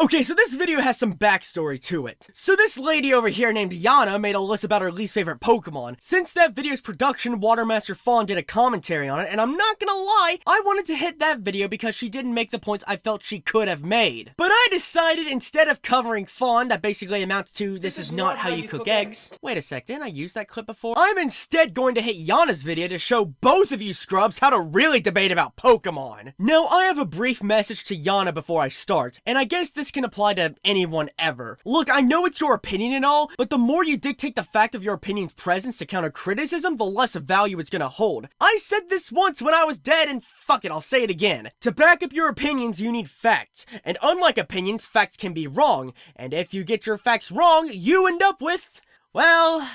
Okay, so this video has some backstory to it. So this lady over here named Yanna made a list about her least favorite Pokemon. Since that video's production, Water Master Fawn did a commentary on it, and I'm not gonna lie, I wanted to hit that video because she didn't make the points I felt she could have made. But I decided instead of covering Fawn, that basically amounts to this is not how you cook eggs. Wait a sec, didn't I use that clip before? I'm instead going to hit Yanna's video to show both of you scrubs how to really debate about Pokemon. Now, I have a brief message to Yanna before I start, and I guess this can apply to anyone ever. Look, I know it's your opinion and all, but the more you dictate the fact of your opinion's presence to counter criticism, the less value it's gonna hold. I said this once when I was dead, and fuck it, I'll say it again. To back up your opinions, you need facts. And unlike opinions, facts can be wrong. And if you get your facts wrong, you end up with, well,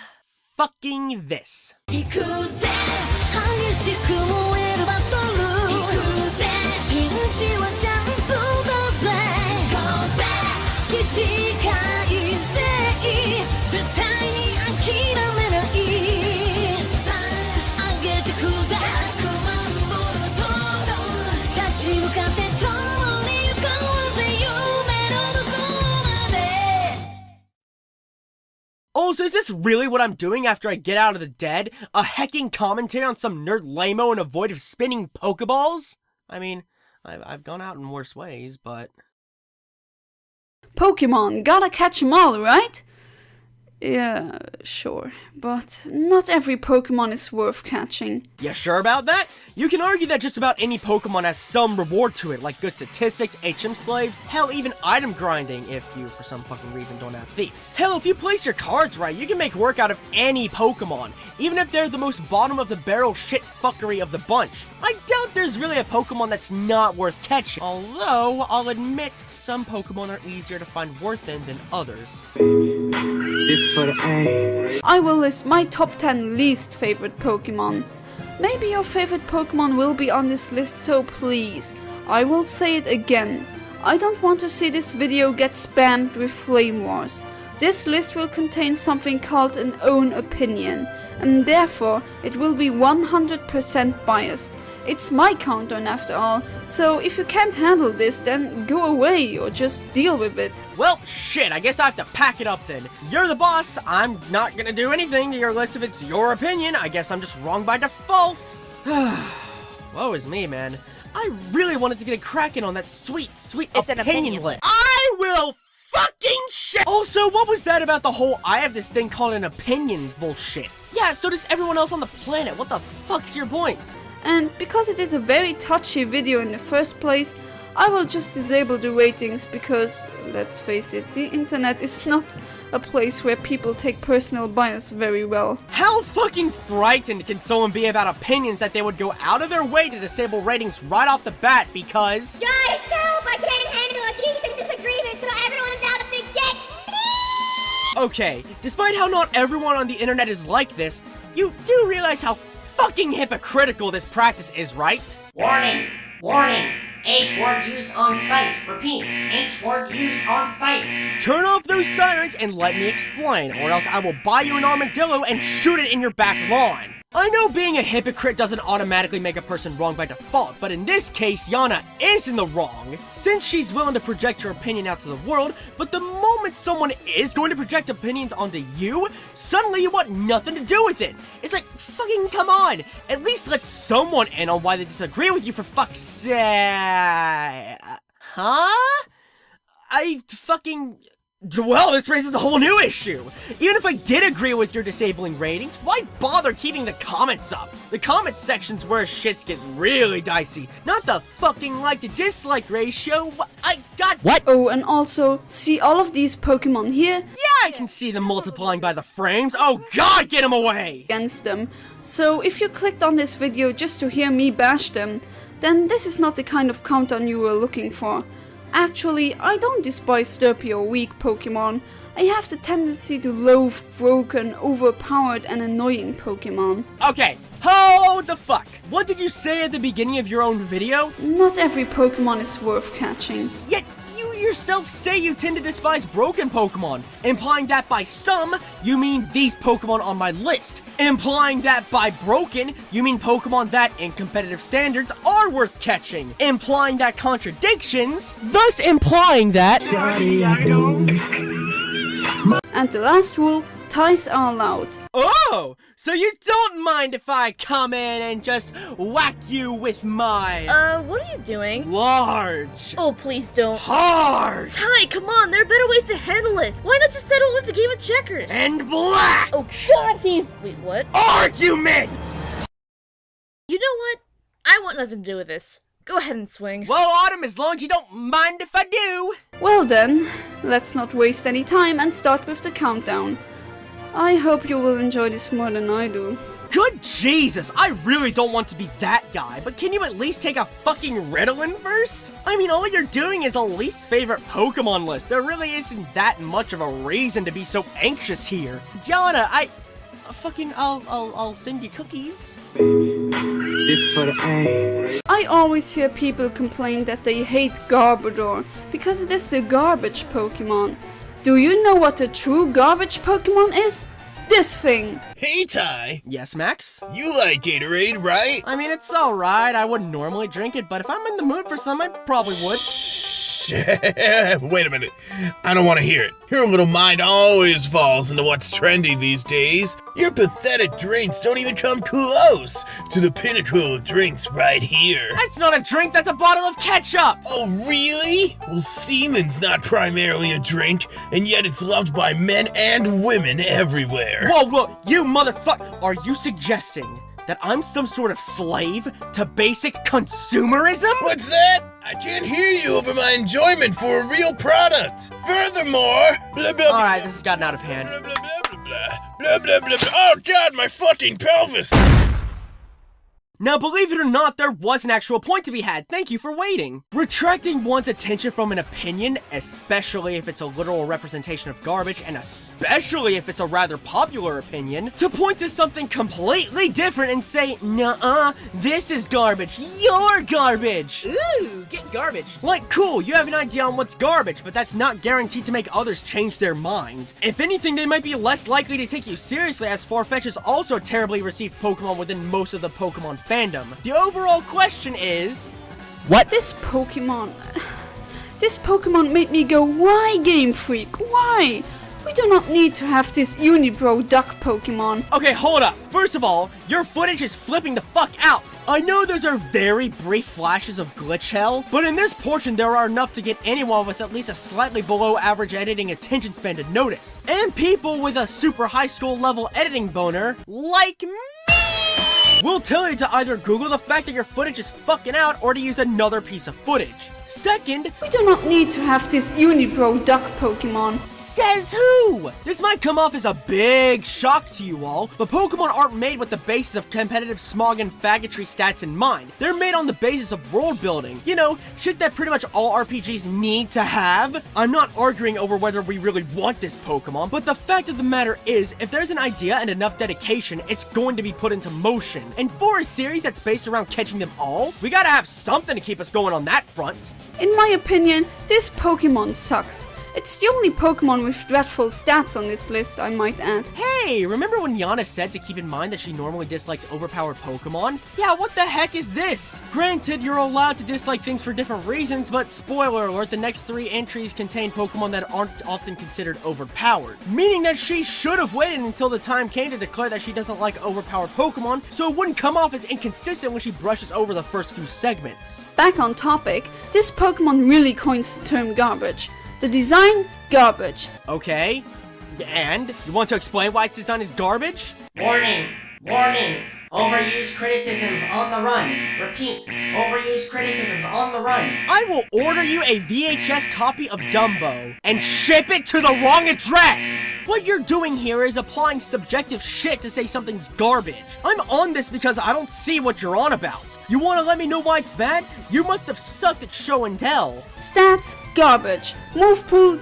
fucking this. Also, is this really what I'm doing after I get out of the dead? A hecking commentary on some nerd lame-o and a void of spinning Pokeballs? I mean, I've gone out in worse ways, but... Pokemon, gotta catch 'em all, right? Yeah, sure. But not every Pokemon is worth catching. You sure about that? You can argue that just about any Pokemon has some reward to it, like good statistics, HM slaves, hell, even item grinding, if you, for some fucking reason, don't have Thief. Hell, if you place your cards right, you can make work out of any Pokemon, even if they're the most bottom-of-the-barrel shit-fuckery of the bunch. I doubt there's really a Pokemon that's not worth catching, although, I'll admit, some Pokemon are easier to find worth in than others. I will list my top 10 least favorite Pokemon. Maybe your favorite Pokemon will be on this list, so please, I will say it again. I don't want to see this video get spammed with flame wars. This list will contain something called an own opinion, and therefore it will be 100% biased. It's my countdown after all, so if you can't handle this, then go away or just deal with it. Well, shit, I guess I have to pack it up then. You're the boss, I'm not gonna do anything to your list if it's your opinion. I guess I'm just wrong by default. Woe is me, man. I really wanted to get a cracking on that sweet opinion list. I will fucking shit! Also, what was that about the whole I have this thing called an opinion bullshit? Yeah, so does everyone else on the planet. What the fuck's your point? And because it is a very touchy video in the first place, I will just disable the ratings because, let's face it, the internet is not a place where people take personal bias very well. How fucking frightened can someone be about opinions that they would go out of their way to disable ratings right off the bat because... Guys, help! I can't handle a decent disagreement, so everyone's out to get me! Okay, despite how not everyone on the internet is like this, you do realize how fucking hypocritical this practice is, right? Warning! Warning! H-word used on site. Repeat, H-word used on site. Turn off those sirens and let me explain, or else I will buy you an armadillo and shoot it in your back lawn. I know being a hypocrite doesn't automatically make a person wrong by default, but in this case, Yanna is in the wrong, since she's willing to project her opinion out to the world, but the moment someone is going to project opinions onto you, suddenly you want nothing to do with it. It's like, fucking come on, at least let someone in on why they disagree with you for fuck's sake. Huh? Well, this raises a whole new issue. Even if I did agree with your disabling ratings, why bother keeping the comments up? The comment section's where shit's get really dicey. Not the fucking like to dislike ratio. What? Oh, and also, see all of these Pokemon here? Yeah, I can see them multiplying by the frames. Oh god, get them away! Against them. So if you clicked on this video just to hear me bash them, then this is not the kind of countdown you were looking for. Actually, I don't despise derpy or weak Pokemon. I have the tendency to loathe broken, overpowered and annoying Pokemon. Okay, hold the fuck. What did you say at the beginning of your own video? Not every Pokemon is worth catching. Yet, you yourself say you tend to despise broken Pokemon, implying that by some, you mean these Pokemon on my list, implying that by broken, you mean Pokemon that, in competitive standards, are worth catching, implying that contradictions, thus implying that... And the last rule, ties are allowed. Oh, so you don't mind if I come in and just whack you with my... What are you doing? large... Oh, please don't. hard... Ty, come on, there are better ways to handle it. Why not just settle with a game of checkers? and black... Oh god, Wait, what? arguments! You know what? I want nothing to do with this. Go ahead and swing. Well, Autumn, as long as you don't mind if I do. Well then, let's not waste any time and start with the countdown. I hope you will enjoy this more than I do. Good Jesus, I really don't want to be that guy, but can you at least take a fucking Ritalin first? I mean, all you're doing is a least favorite Pokemon list. There really isn't that much of a reason to be so anxious here. Yanna, I'll send you cookies. This for the A. I always hear people complain that they hate Garbodor because it is the garbage Pokemon. Do you know what the true garbage Pokemon is? This thing! Hey Ty, Yes, Max? you like Gatorade, right? I mean, it's alright. I wouldn't normally drink it, but if I'm in the mood for some, I probably would. Shh. Wait a minute. I don't want to hear it. Your little mind always falls into what's trendy these days. Your pathetic drinks don't even come close to the pinnacle of drinks right here. That's not a drink, that's a bottle of ketchup! Oh, really? Well, semen's not primarily a drink, and yet it's loved by men and women everywhere. Whoa, you motherfucker! Are you suggesting that I'm some sort of slave to basic consumerism? What's that? I can't hear you over my enjoyment for a real product. Furthermore, blah, blah, Alright, this has gotten out of hand. blah, blah, blah, blah, blah, blah, blah, blah. Oh god, my fucking pelvis! Now, believe it or not, there was an actual point to be had. Thank you for waiting. Retracting one's attention from an opinion, especially if it's a literal representation of garbage, and especially if it's a rather popular opinion, to point to something completely different and say, nuh-uh, this is garbage, you're garbage. Ooh, get garbage. Like, cool, you have an idea on what's garbage, but that's not guaranteed to make others change their minds. If anything, they might be less likely to take you seriously, as Farfetch is also a terribly received Pokemon within most of the Pokemon fandom. The overall question is... what? This Pokemon made me go, why, Game Freak, why? We do not need to have this Unibrow duck Pokemon. Okay, hold up. First of all, your footage is flipping the fuck out. I know those are very brief flashes of glitch hell, but in this portion there are enough to get anyone with at least a slightly below average editing attention span to notice. And people with a super high school level editing boner, like me, will tell you to either Google the fact that your footage is fucking out or to use another piece of footage. Second, We do not need to have this Unibrow duck Pokemon. says who? This might come off as a big shock to you all, but Pokemon aren't made with the basis of competitive smog and faggotry stats in mind. They're made on the basis of world building. You know, shit that pretty much all RPGs need to have. I'm not arguing over whether we really want this Pokemon, but the fact of the matter is, if there's an idea and enough dedication, it's going to be put into motion. And for a series that's based around catching them all, we gotta have something to keep us going on that front. In my opinion, this Pokemon sucks. It's the only Pokemon with dreadful stats on this list, I might add. Hey, remember when Yanna said to keep in mind that she normally dislikes overpowered Pokemon? Yeah, what the heck is this? Granted, you're allowed to dislike things for different reasons, but spoiler alert, the next 3 entries contain Pokemon that aren't often considered overpowered. Meaning that she should have waited until the time came to declare that she doesn't like overpowered Pokemon, so it wouldn't come off as inconsistent when she brushes over the first few segments. Back on topic, this Pokemon really coins the term garbage. The design, garbage. Okay, and? You want to explain why its design is garbage? Warning! Warning! Overused criticisms on the run. Repeat, overused criticisms on the run. I will order you a VHS copy of Dumbo and ship it to the wrong address! What you're doing here is applying subjective shit to say something's garbage. I'm on this because I don't see what you're on about. You wanna let me know why it's bad? You must have sucked at show and tell. Stats, garbage. Move pool,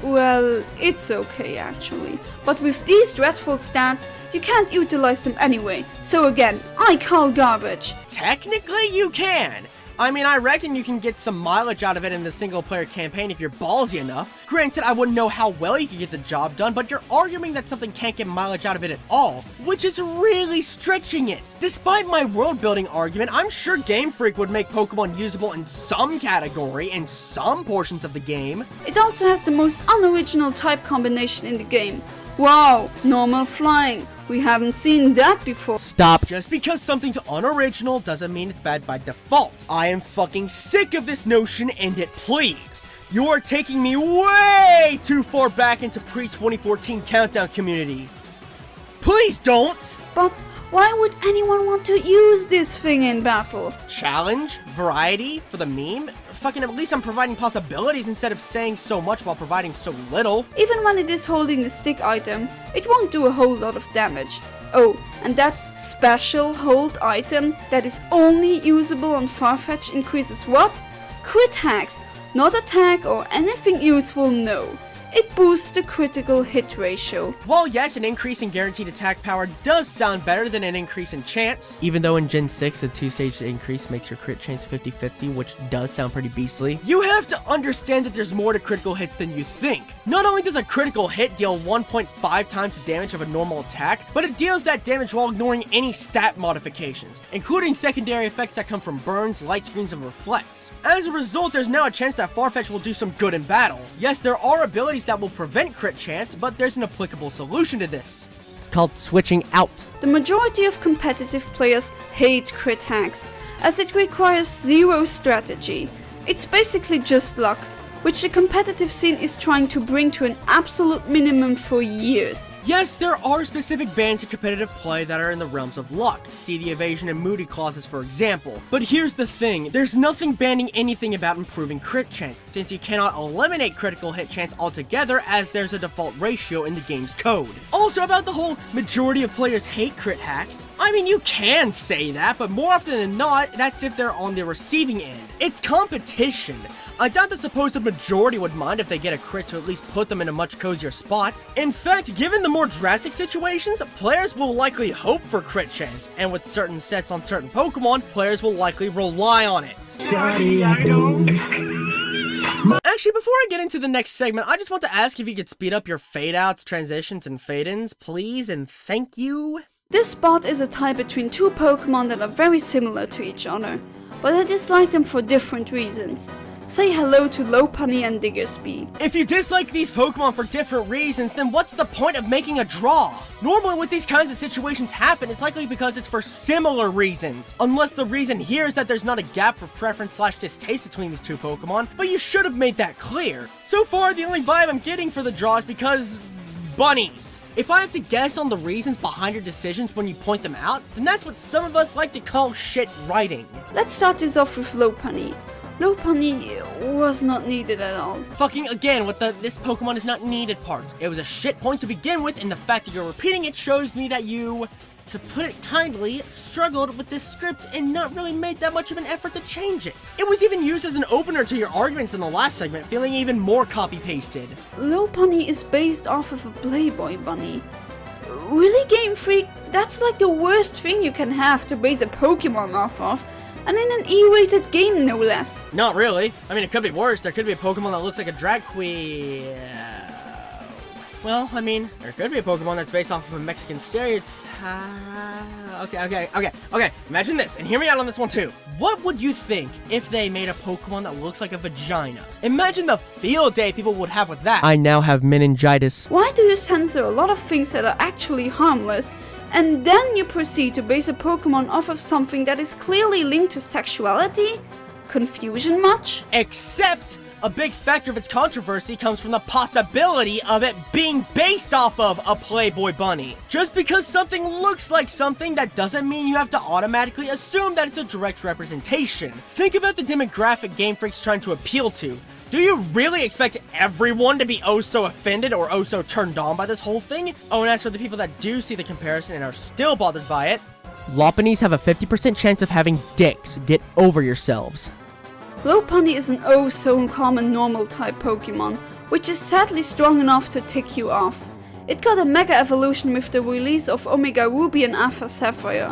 well, it's okay actually. But with these dreadful stats, you can't utilize them anyway. So again, I call garbage. Technically you can. I mean, I reckon you can get some mileage out of it in the single-player campaign if you're ballsy enough. Granted, I wouldn't know how well you could get the job done, but you're arguing that something can't get mileage out of it at all, which is really stretching it. Despite my world-building argument, I'm sure Game Freak would make Pokemon usable in some category in some portions of the game. It also has the most unoriginal type combination in the game. Wow, normal flying. We haven't seen that before. Stop. Just because something's unoriginal doesn't mean it's bad by default. I am fucking sick of this notion, end it please. You are taking me way too far back into pre-2014 Countdown community. Please don't! But why would anyone want to use this thing in battle? Challenge? Variety? For the meme? Fucking at least I'm providing possibilities instead of saying so much while providing so little. Even when it is holding the stick item, it won't do a whole lot of damage. Oh, and that special hold item that is only usable on Farfetch increases what? Crit hacks, not attack or anything useful, no. It boosts the critical hit ratio. While yes, an increase in guaranteed attack power does sound better than an increase in chance, even though in Gen 6 the 2-stage increase makes your crit chance 50-50, which does sound pretty beastly, you have to understand that there's more to critical hits than you think. Not only does a critical hit deal 1.5 times the damage of a normal attack, but it deals that damage while ignoring any stat modifications, including secondary effects that come from burns, light screens, and reflects. As a result, there's now a chance that Farfetch will do some good in battle. Yes, there are abilities that will prevent crit chance, but there's an applicable solution to this. It's called switching out. The majority of competitive players hate crit hacks, as it requires zero strategy. It's basically just luck, which the competitive scene is trying to bring to an absolute minimum for years. Yes, there are specific bans of competitive play that are in the realms of luck. See the evasion and moody clauses for example. But here's the thing, there's nothing banning anything about improving crit chance, since you cannot eliminate critical hit chance altogether as there's a default ratio in the game's code. Also about the whole majority of players hate crit hacks, I mean you can say that, but more often than not, that's if they're on the receiving end. It's competition. I doubt the supposed majority would mind if they get a crit to at least put them in a much cozier spot. In fact, given the more drastic situations, players will likely hope for crit chance, and with certain sets on certain Pokemon, players will likely rely on it. Actually, before I get into the next segment, I just want to ask if you could speed up your fade-outs, transitions, and fade-ins, please, and thank you. This bot is a tie between two Pokemon that are very similar to each other, but I dislike them for different reasons. Say hello to Lopunny and Diggersby. If you dislike these Pokemon for different reasons, then what's the point of making a draw? Normally when these kinds of situations happen, it's likely because it's for similar reasons. Unless the reason here is that there's not a gap for preference/distaste between these two Pokemon, but you should have made that clear. So far, the only vibe I'm getting for the draw is because bunnies. If I have to guess on the reasons behind your decisions when you point them out, then that's what some of us like to call shit writing. Let's start this off with Lopunny. Lopunny was not needed at all. Fucking again with the this Pokemon is not needed part. It was a shit point to begin with, and the fact that you're repeating it shows me that you, to put it kindly, struggled with this script and not really made that much of an effort to change it. It was even used as an opener to your arguments in the last segment, feeling even more copy-pasted. Lopunny is based off of a Playboy bunny. Really, Game Freak? That's like the worst thing you can have to base a Pokemon off of. And in an E-rated game, no less. Not really. I mean, it could be worse. There could be a Pokemon that looks like a drag queen. Well, I mean, there could be a Pokemon that's based off of a Mexican stereotype. Okay. Imagine this, and hear me out on this one too. What would you think if they made a Pokemon that looks like a vagina? Imagine the field day people would have with that. I now have meningitis. Why do you censor a lot of things that are actually harmless, and then you proceed to base a Pokemon off of something that is clearly linked to sexuality? Confusion much? Except a big factor of its controversy comes from the possibility of it being based off of a Playboy bunny. Just because something looks like something, that doesn't mean you have to automatically assume that it's a direct representation. Think about the demographic Game Freak's trying to appeal to. Do you really expect everyone to be oh so offended or oh so turned on by this whole thing? Oh, and as for the people that do see the comparison and are still bothered by it, Lopunnies have a 50% chance of having dicks. Get over yourselves. Lopunny is an oh so common normal type Pokemon, which is sadly strong enough to tick you off. It got a mega evolution with the release of Omega Ruby and Alpha Sapphire,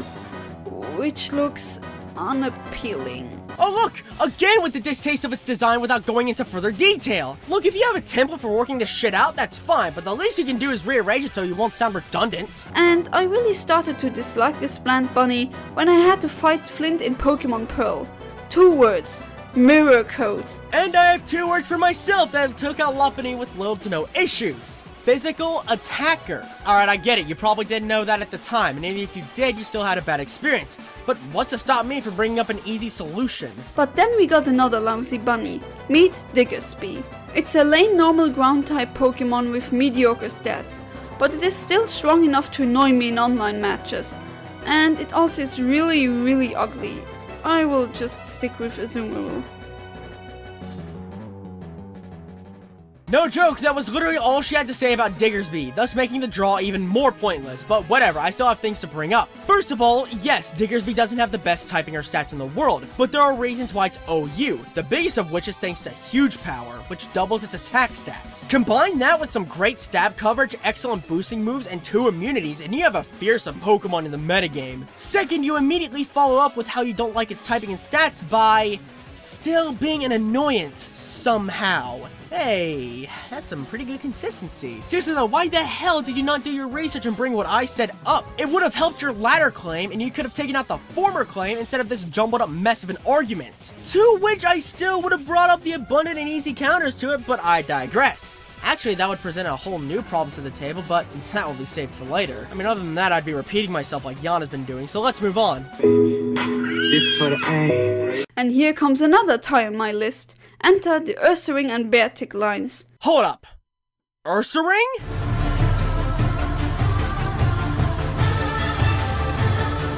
which looks unappealing. Oh look! Again with the distaste of its design without going into further detail! Look, if you have a template for working this shit out, that's fine, but the least you can do is rearrange it so you won't sound redundant. And I really started to dislike this bland bunny when I had to fight Flint in Pokemon Pearl. 2 words. Mirror code. And I have 2 words for myself that took out Lopunny with little to no issues. Physical attacker. Alright, I get it, you probably didn't know that at the time, and maybe if you did, you still had a bad experience. But what's to stop me from bringing up an easy solution? But then we got another lousy bunny. Meet Diggersby. It's a lame normal ground type Pokemon with mediocre stats, but it is still strong enough to annoy me in online matches. And it also is really ugly. I will just stick with Azumarill. No joke, that was literally all she had to say about Diggersby, thus making the draw even more pointless, but whatever, I still have things to bring up. First of all, yes, Diggersby doesn't have the best typing or stats in the world, but there are reasons why it's OU, the biggest of which is thanks to huge power, which doubles its attack stat. Combine that with some great stab coverage, excellent boosting moves, and 2 immunities, and you have a fearsome Pokemon in the metagame. Second, you immediately follow up with how you don't like its typing and stats by still being an annoyance somehow. Hey, that's some pretty good consistency. Seriously though, why the hell did you not do your research and bring what I said up? It would have helped your latter claim, and you could have taken out the former claim instead of this jumbled up mess of an argument. To which I still would have brought up the abundant and easy counters to it, but I digress. Actually, that would present a whole new problem to the table, but that will be saved for later. I mean, other than that, I'd be repeating myself like Yanna's been doing, so let's move on. This for the A. And here comes another tie on my list. Enter the Ursaring and Beartic lines. Hold up. Ursaring?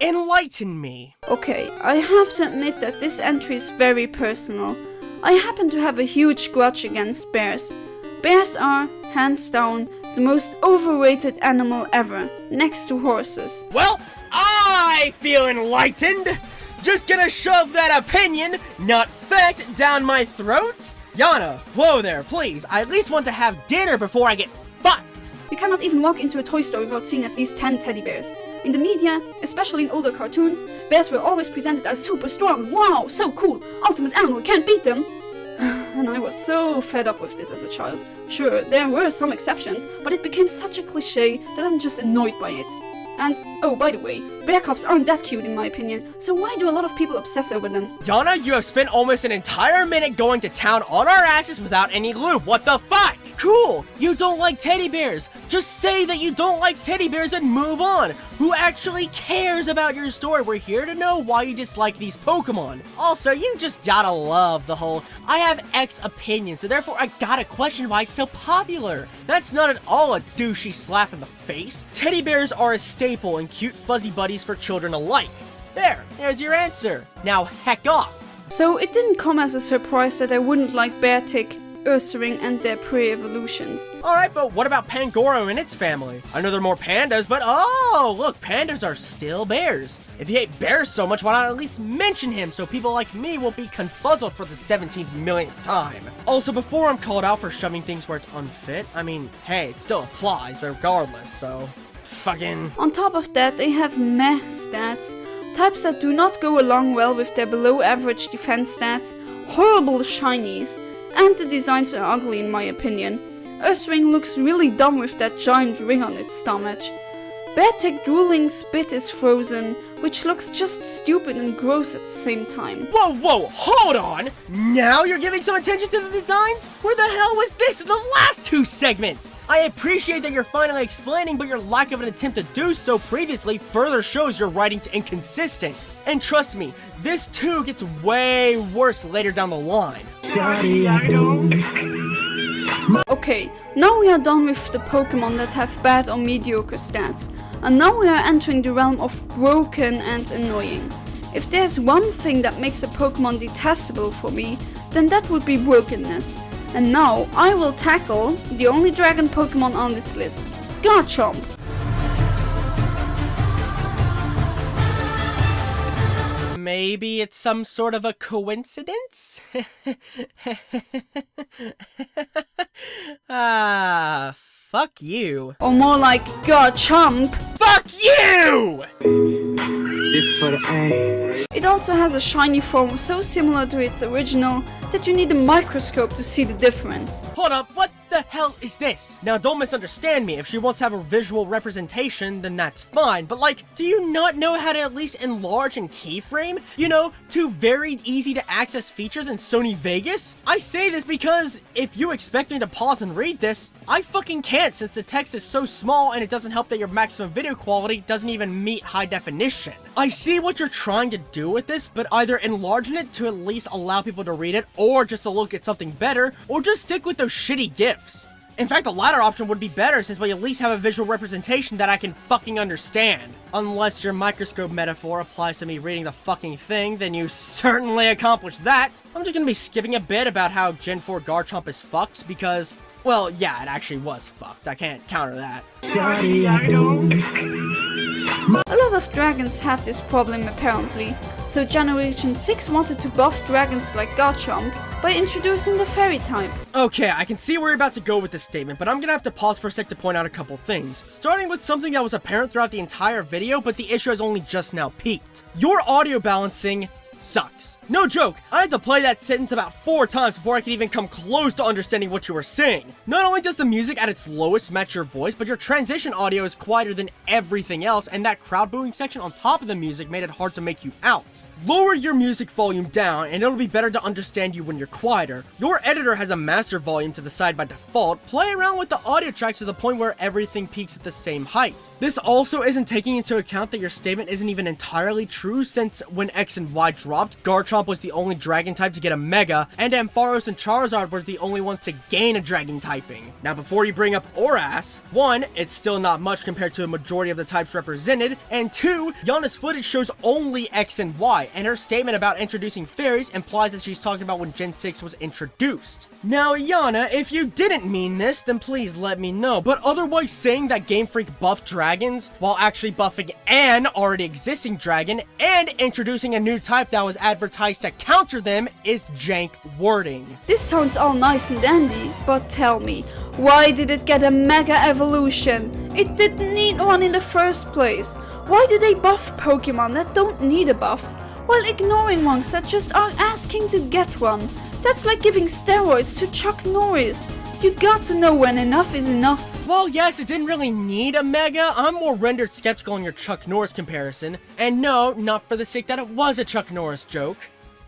Enlighten me. Okay, I have to admit that this entry is very personal. I happen to have a huge grudge against bears. Bears are, hands down, the most overrated animal ever, next to horses. Well, I feel enlightened. Just gonna shove that opinion, not fact, down my throat? Yanna, whoa there, please. I at least want to have dinner before I get fucked. You cannot even walk into a toy store without seeing at least 10 teddy bears. In the media, especially in older cartoons, bears were always presented as super strong. Wow, so cool. Ultimate animal, can't beat them. And I was so fed up with this as a child. Sure, there were some exceptions, but it became such a cliche that I'm just annoyed by it. And, oh, by the way, bear cubs aren't that cute in my opinion, so why do a lot of people obsess over them? Yanna, you have spent almost an entire minute going to town on our asses without any lube. What the fuck? Cool, you don't like teddy bears. Just say that you don't like teddy bears and move on. Who actually cares about your story? We're here to know why you dislike these Pokemon. Also, you just gotta love the whole, I have X opinion, so therefore I gotta question why it's so popular. That's not at all a douchey slap in the face. Teddy bears are a staple and cute fuzzy buddies for children alike. There's your answer. Now heck off. So it didn't come as a surprise that I wouldn't like Beartic, Ursaring, and their pre-evolutions. Alright, but what about Pangoro and its family? I know there are more pandas, but oh, look, pandas are still bears. If you hate bears so much, why not at least mention him so people like me won't be confuzzled for the 17th millionth time? Also, before I'm called out for shoving things where it's unfit, I mean, hey, it still applies regardless, so fucking... On top of that, they have meh stats, types that do not go along well with their below average defense stats, horrible shinies, and the designs are ugly in my opinion. Ursaring looks really dumb with that giant ring on its stomach. Beartic drooling spit is frozen, which looks just stupid and gross at the same time. Whoa, hold on! Now you're giving some attention to the designs? Where the hell was this in the last 2 segments? I appreciate that you're finally explaining, but your lack of an attempt to do so previously further shows your writing's inconsistent. And trust me, this too gets way worse later down the line. Sorry, I don't. Okay, now we are done with the Pokemon that have bad or mediocre stats, and now we are entering the realm of broken and annoying. If there's one thing that makes a Pokemon detestable for me, then that would be brokenness. And now I will tackle the only dragon Pokemon on this list, Garchomp. Maybe it's some sort of a coincidence? Fuck you. Or more like Garchomp. Fuck you! This for the A. It also has a shiny form so similar to its original that you need a microscope to see the difference. Hold up, what the hell is this? Now don't misunderstand me, if she wants to have a visual representation, then that's fine, but like, do you not know how to at least enlarge and keyframe? You know, two very easy to access features in Sony Vegas? I say this because if you expect me to pause and read this, I fucking can't since the text is so small and it doesn't help that your maximum video quality doesn't even meet high definition. I see what you're trying to do with this, but either enlarging it to at least allow people to read it, or just to look at something better, or just stick with those shitty GIFs. In fact, the latter option would be better since we at least have a visual representation that I can fucking understand. Unless your microscope metaphor applies to me reading the fucking thing, then you certainly accomplished that. I'm just gonna be skipping a bit about how Gen 4 Garchomp is fucked because, well, yeah, it actually was fucked. I can't counter that. Sorry, I don't. A lot of dragons had this problem apparently, so Generation 6 wanted to buff dragons like Garchomp by introducing the fairy type. Okay, I can see where you're about to go with this statement, but I'm gonna have to pause for a sec to point out a couple things. Starting with something that was apparent throughout the entire video, but the issue has only just now peaked. Your audio balancing sucks. No joke, I had to play that sentence about 4 times before I could even come close to understanding what you were saying. Not only does the music at its lowest match your voice, but your transition audio is quieter than everything else, and that crowd booing section on top of the music made it hard to make you out. Lower your music volume down, and it'll be better to understand you when you're quieter. Your editor has a master volume to the side by default. Play around with the audio tracks to the point where everything peaks at the same height. This also isn't taking into account that your statement isn't even entirely true, since when X and Y dropped, Garchomp was the only dragon type to get a Mega, and Ampharos and Charizard were the only ones to gain a dragon typing. Now before you bring up Oras, 1, it's still not much compared to a majority of the types represented, and 2, Yanna's footage shows only X and Y, and her statement about introducing fairies implies that she's talking about when Gen 6 was introduced. Now Yanna, if you didn't mean this, then please let me know, but otherwise saying that Game Freak buffed dragons, while actually buffing an already existing dragon, and introducing a new type that was advertised to counter them is jank wording. This sounds all nice and dandy, but tell me, why did it get a Mega Evolution? It didn't need one in the first place. Why do they buff Pokemon that don't need a buff, while ignoring ones that just are asking to get one? That's like giving steroids to Chuck Norris. You got to know when enough is enough. Well, yes, it didn't really need a Mega. I'm more rendered skeptical on your Chuck Norris comparison. And no, not for the sake that it was a Chuck Norris joke.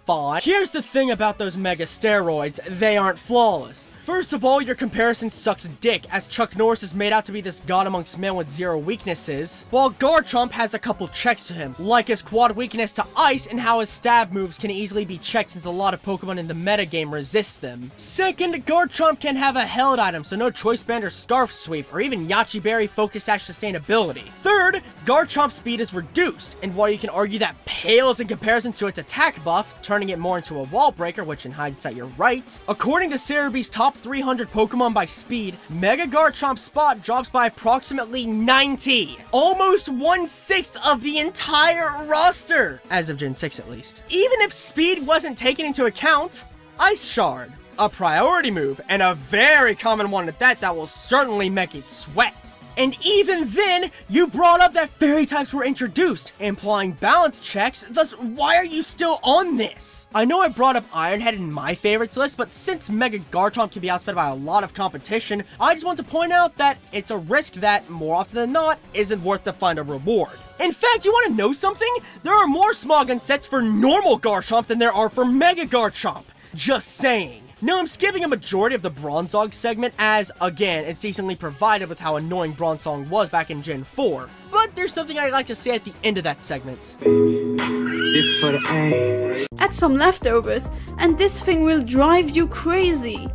Fine. Here's the thing about those Mega steroids, they aren't flawless. First of all, your comparison sucks dick, as Chuck Norris is made out to be this god amongst men with 0 weaknesses, while Garchomp has a couple checks to him, like his quad weakness to ice and how his stab moves can easily be checked since a lot of Pokemon in the metagame resist them. Second, Garchomp can have a held item, so no Choice Band or Scarf Sweep, or even Yachi Berry Focus Sash sustainability. Third, Garchomp's speed is reduced, and while you can argue that pales in comparison to its attack buff, turning it more into a wall breaker, which in hindsight you're right, according to Cerebee's top 300 Pokemon by speed, Mega Garchomp's spot drops by approximately 90. Almost 1/6 of the entire roster, as of Gen 6 at least. Even if speed wasn't taken into account, Ice Shard, a priority move, and a very common one at that will certainly make it sweat. And even then, you brought up that fairy types were introduced, implying balance checks, thus why are you still on this? I know I brought up Ironhead in my favorites list, but since Mega Garchomp can be outsped by a lot of competition, I just want to point out that it's a risk that, more often than not, isn't worth the final reward. In fact, you want to know something? There are more Smogon sets for normal Garchomp than there are for Mega Garchomp. Just saying. No, I'm skipping a majority of the Bronzong segment as, again, it's decently provided with how annoying Bronzong was back in Gen 4. But there's something I'd like to say at the end of that segment. This for the A. Add some leftovers, and this thing will drive you crazy.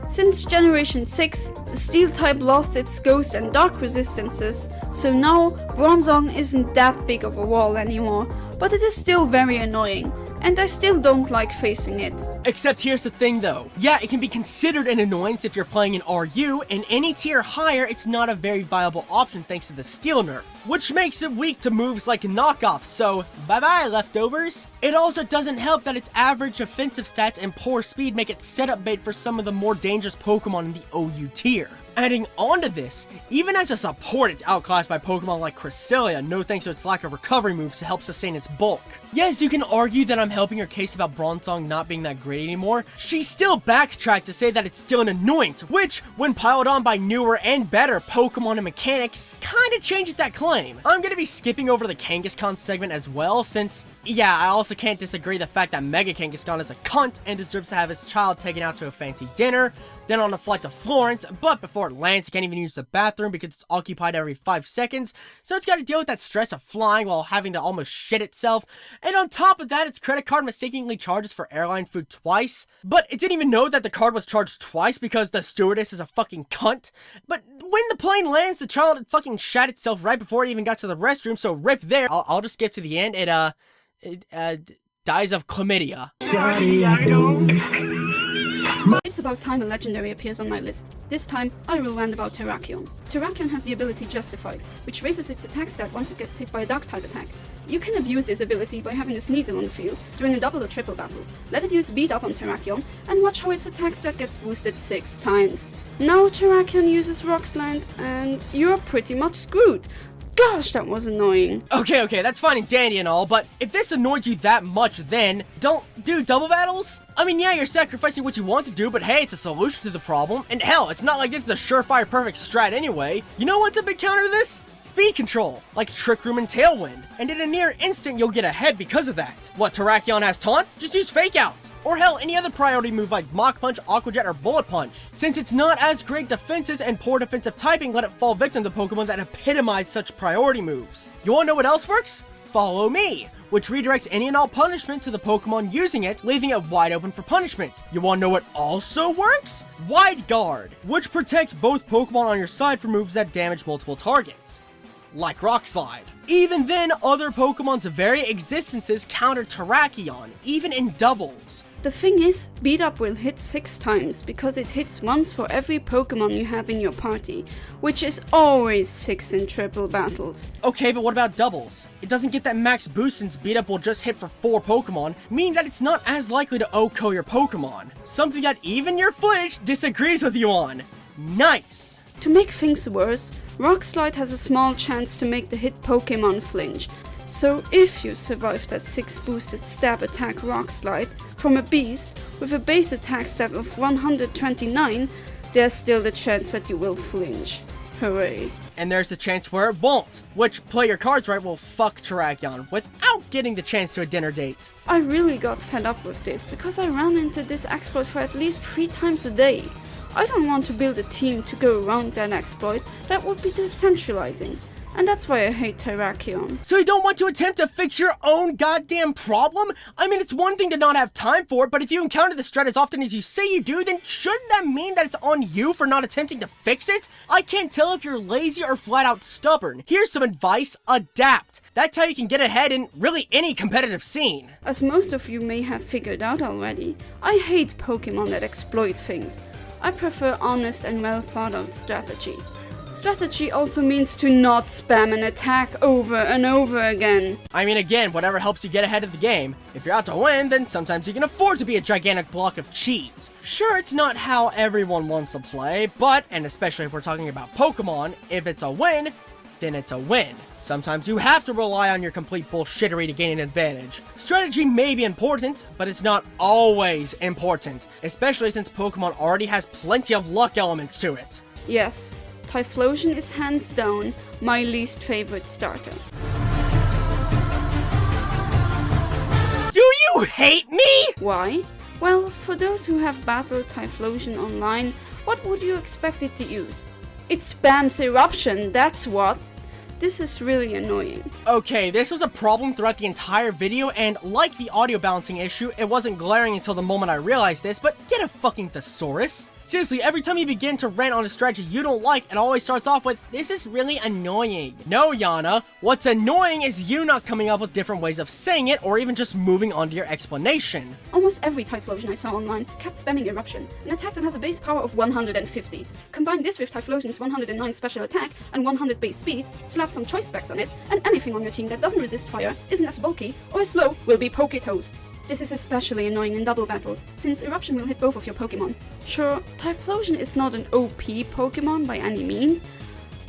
Since Generation 6, the Steel type lost its Ghost and Dark resistances, so now Bronzong isn't that big of a wall anymore, but it is still very annoying, and I still don't like facing it. Except here's the thing though. Yeah, it can be considered an annoyance if you're playing an RU, and any tier higher, it's not a very viable option thanks to the steel nerf, which makes it weak to moves like knockoff, so bye-bye leftovers. It also doesn't help that its average offensive stats and poor speed make it setup bait for some of the more dangerous Pokemon in the OU tier. Adding on to this, even as a support, it's outclassed by Pokemon like Cresselia, no thanks to its lack of recovery moves to help sustain its bulk. Yes, you can argue that I'm helping her case about Bronzong not being that great anymore. She still backtracked to say that it's still an annoyance, which, when piled on by newer and better Pokemon and mechanics, kinda changes that claim. I'm gonna be skipping over the Kangaskhan segment as well, since, yeah, I also can't disagree the fact that Mega Kangaskhan is a cunt and deserves to have his child taken out to a fancy dinner, then on a flight to Florence, but before it lands, it can't even use the bathroom because it's occupied every 5 seconds, so it's gotta deal with that stress of flying while having to almost shit itself, and on top of that, its credit card mistakenly charges for airline food twice, but it didn't even know that the card was charged twice because the stewardess is a fucking cunt. But when the plane lands, the child had fucking shat itself right before it even got to the restroom, so rip there. I'll just skip to the end. It dies of chlamydia. Sorry, I don't. It's about time a legendary appears on my list. This time, I will rant about Terrakion. Terrakion has the ability Justified, which raises its attack stat once it gets hit by a Dark-type attack. You can abuse this ability by having a Sneasel on the field during a double or triple battle. Let it use Beat Up on Terrakion, and watch how its attack stat gets boosted 6 times. Now Terrakion uses Rock Slide, and you're pretty much screwed. Gosh, that was annoying. Okay, that's fine and dandy and all, but if this annoyed you that much, then don't do double battles? I mean, yeah, you're sacrificing what you want to do, but hey, it's a solution to the problem. And hell, it's not like this is a surefire perfect strat anyway. You know what's a big counter to this? Speed control, like Trick Room and Tailwind. And in a near instant, you'll get ahead because of that. What, Terrakion has taunts? Just use Fake Outs. Or hell, any other priority move like Mach Punch, Aqua Jet, or Bullet Punch. Since it's not as great defenses and poor defensive typing, let it fall victim to Pokemon that epitomize such priority moves. You wanna know what else works? Follow Me, which redirects any and all punishment to the Pokemon using it, leaving it wide open for punishment. You wanna know what also works? Wide Guard, which protects both Pokemon on your side from moves that damage multiple targets, like Rock Slide. Even then, other Pokemon's very existences counter Terrakion, even in doubles. The thing is, Beat Up will hit 6 times because it hits once for every Pokemon you have in your party, which is always 6 in triple battles. Okay, but what about doubles? It doesn't get that max boost since Beat Up will just hit for 4 Pokemon, meaning that it's not as likely to OHKO your Pokemon. Something that even your footage disagrees with you on. Nice! To make things worse, Rock Slide has a small chance to make the hit Pokemon flinch. So if you survive that 6 boosted stab attack Rock Slide from a beast with a base attack stat of 129, there's still the chance that you will flinch. Hooray. And there's the chance where it won't, which, play your cards right, will fuck Terrakion without getting the chance to a dinner date. I really got fed up with this because I ran into this exploit for at least 3 times a day. I don't want to build a team to go around that exploit, that would be too centralizing. And that's why I hate Terrakion. So you don't want to attempt to fix your own goddamn problem? I mean, it's one thing to not have time for it, but if you encounter the strat as often as you say you do, then shouldn't that mean that it's on you for not attempting to fix it? I can't tell if you're lazy or flat out stubborn. Here's some advice: adapt. That's how you can get ahead in really any competitive scene. As most of you may have figured out already, I hate Pokemon that exploit things. I prefer honest and well thought out strategy. Strategy also means to not spam an attack over and over again. I mean, again, whatever helps you get ahead of the game. If you're out to win, then sometimes you can afford to be a gigantic block of cheese. Sure, it's not how everyone wants to play, but, and especially if we're talking about Pokemon, if it's a win, then it's a win. Sometimes you have to rely on your complete bullshittery to gain an advantage. Strategy may be important, but it's not always important, especially since Pokemon already has plenty of luck elements to it. Yes, Typhlosion is hands down my least favorite starter. Do you hate me? Why? Well, for those who have battled Typhlosion online, what would you expect it to use? It spams Eruption, that's what. This is really annoying. Okay, this was a problem throughout the entire video, and like the audio balancing issue, it wasn't glaring until the moment I realized this, but get a fucking thesaurus. Seriously, every time you begin to rant on a strategy you don't like, it always starts off with, "This is really annoying." No, Yanna, what's annoying is you not coming up with different ways of saying it, or even just moving on to your explanation. Almost every Typhlosion I saw online kept spamming Eruption, an attack that has a base power of 150. Combine this with Typhlosion's 109 special attack and 100 base speed, slap some choice specs on it, and anything on your team that doesn't resist fire, isn't as bulky, or as slow, will be poke toast. This is especially annoying in double battles, since Eruption will hit both of your Pokemon. Sure, Typhlosion is not an OP Pokemon by any means,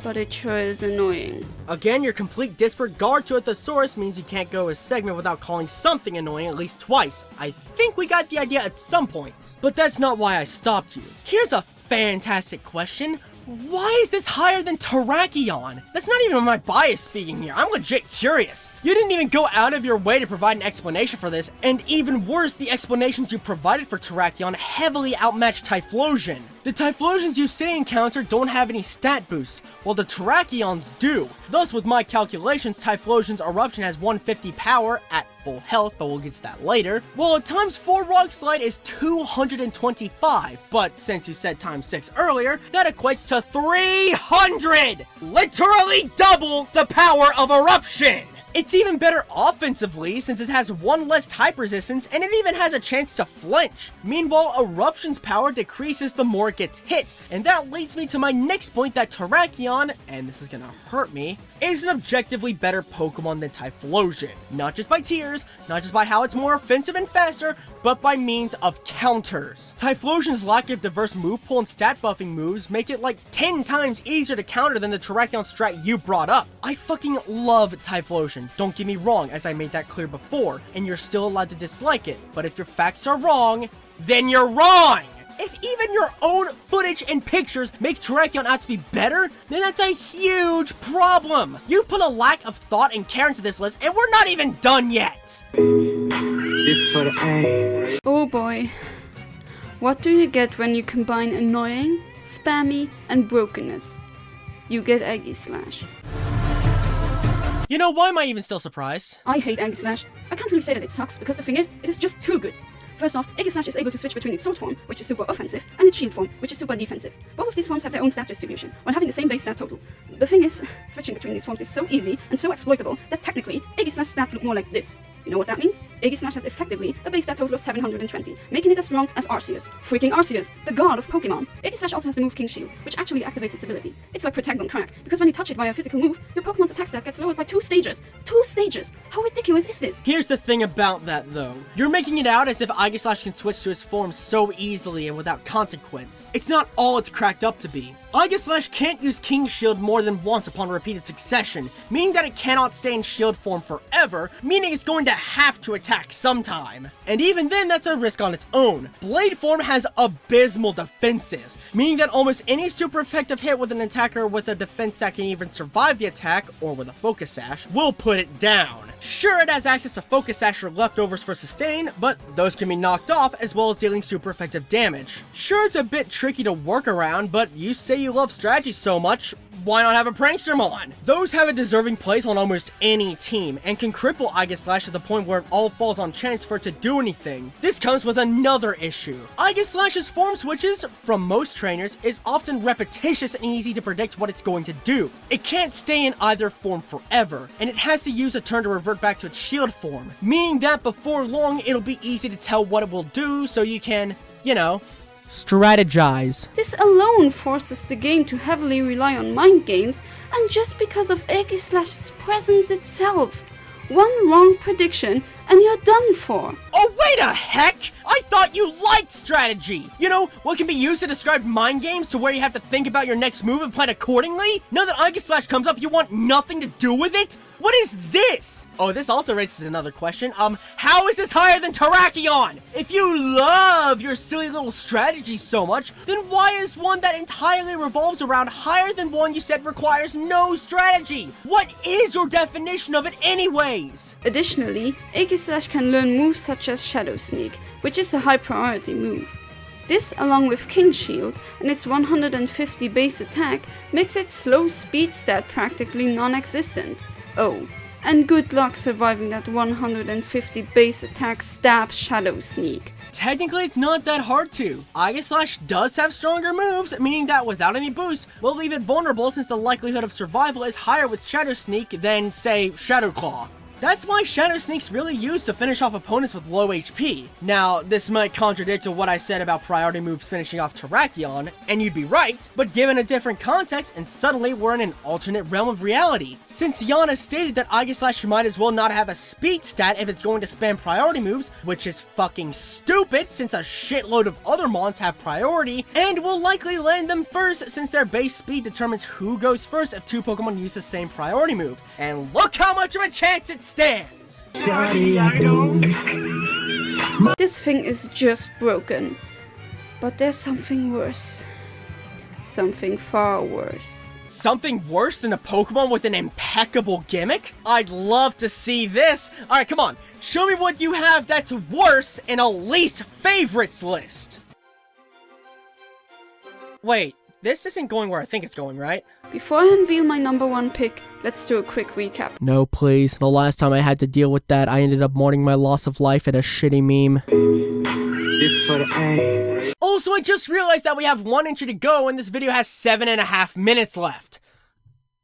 but it sure is annoying. Again, your complete disregard to a thesaurus means you can't go a segment without calling something annoying at least twice. I think we got the idea at some point. But that's not why I stopped you. Here's a fantastic question. Why is this higher than Terrakion? That's not even my bias speaking here. I'm legit curious. You didn't even go out of your way to provide an explanation for this, and even worse, the explanations you provided for Terrakion heavily outmatched Typhlosion. The Typhlosions you say encounter don't have any stat boost, while the Terrakions do. Thus, with my calculations, Typhlosion's Eruption has 150 power at full health, but we'll get to that later, while a times 4 Rock Slide is 225, but since you said times 6 earlier, that equates to 300! Literally double the power of Eruption! It's even better offensively since it has 1 less type resistance and it even has a chance to flinch. Meanwhile, Eruption's power decreases the more it gets hit, and that leads me to my next point that Terrakion, and this is gonna hurt me, is an objectively better Pokemon than Typhlosion. Not just by tiers, not just by how it's more offensive and faster, but by means of counters. Typhlosion's lack of diverse move pool and stat buffing moves make it like 10 times easier to counter than the Terrakion strat you brought up. I fucking love Typhlosion. Don't get me wrong, as I made that clear before, and you're still allowed to dislike it, but if your facts are wrong, then you're wrong! If even your own footage and pictures make Terrakion out to be better, then that's a huge problem! You put a lack of thought and care into this list, and we're not even done yet! This for the A. Oh boy. What do you get when you combine annoying, spammy, and brokenness? You get Eggy Slash. You know, why am I even still surprised? I hate Eggy Slash. I can't really say that it sucks, because the thing is, it is just too good. First off, Eggy Slash is able to switch between its sword form, which is super offensive, and its shield form, which is super defensive. Both of these forms have their own stat distribution, while having the same base stat total. The thing is, switching between these forms is so easy and so exploitable that technically, Eggy Slash stats look more like this. You know what that means? Eggy Slash has effectively a base stat total of 720, making it as strong as Arceus. Freaking Arceus, the god of Pokemon. Eggy Slash also has the move King Shield, which actually activates its ability. It's like Protect on crack, because when you touch it via a physical move, your Pokemon's attack stat gets lowered by 2 stages. 2 stages! How ridiculous is this? Here's the thing about that, though. You're making it out as if Eggy Slash can switch to its form so easily and without consequence. It's not all it's cracked up to be. Eggy Slash can't use King Shield more than once upon repeated succession, meaning that it cannot stay in shield form forever, meaning it's going to have to attack sometime. And even then, that's a risk on its own. Blade form has abysmal defenses, meaning that almost any super effective hit with an attacker with a defense that can even survive the attack, or with a Focus Sash, will put it down. Sure, it has access to Focus Sash or leftovers for sustain, but those can be knocked off as well as dealing super effective damage. Sure, it's a bit tricky to work around, but you say you love strategy so much, why not have a Prankstermon? Those have a deserving place on almost any team, and can cripple Eggy Slash to the point where it all falls on chance for it to do anything. This comes with another issue. Eggy Slash's form switches, from most trainers, is often repetitious and easy to predict what it's going to do. It can't stay in either form forever, and it has to use a turn to revert back to its shield form, meaning that before long, it'll be easy to tell what it will do so you can, you know, strategize. This alone forces the game to heavily rely on mind games, and just because of Eggy Slash's presence itself. One wrong prediction and you're done for. Oh, wait a heck! I thought you liked strategy! You know, what can be used to describe mind games to where you have to think about your next move and plan accordingly? Now that Eggy Slash comes up, you want nothing to do with it? What is this? Oh, this also raises another question. How is this higher than Terrakion? If you love your silly little strategy so much, then why is one that entirely revolves around higher than one you said requires no strategy? What is your definition of it anyways? Additionally, Eggy Slash can learn moves such as Shadow Sneak, which is a high priority move. This, along with King Shield and its 150 base attack, makes its slow speed stat practically non-existent. Oh, and good luck surviving that 150 base attack stab Shadow Sneak. technically it's not that hard to. Aegis Slash does have stronger moves, meaning that without any boost, will leave it vulnerable since the likelihood of survival is higher with Shadow Sneak than, say, Shadow Claw. That's why Shadow Sneak's really used to finish off opponents with low HP. Now, this might contradict to what I said about priority moves finishing off Terrakion, and you'd be right, but given a different context, and suddenly we're in an alternate realm of reality. Since Yanna stated that Aegis Slash might as well not have a speed stat if it's going to spam priority moves, which is fucking stupid since a shitload of other mons have priority, and will likely land them first since their base speed determines who goes first if two Pokemon use the same priority move. And look how much of a chance it stands! This thing is just broken. But there's something worse. Something far worse. Something worse than a Pokemon with an impeccable gimmick? I'd love to see this! Alright, come on, show me what you have that's worse in a least favorites list! Wait, this isn't going where I think it's going, right? Before I unveil my number one pick, let's do a quick recap. No, please. The last time I had to deal with that, I ended up mourning my loss of life at a shitty meme. This for the A. Also, I just realized that we have 1 entry to go and this video has 7.5 minutes left.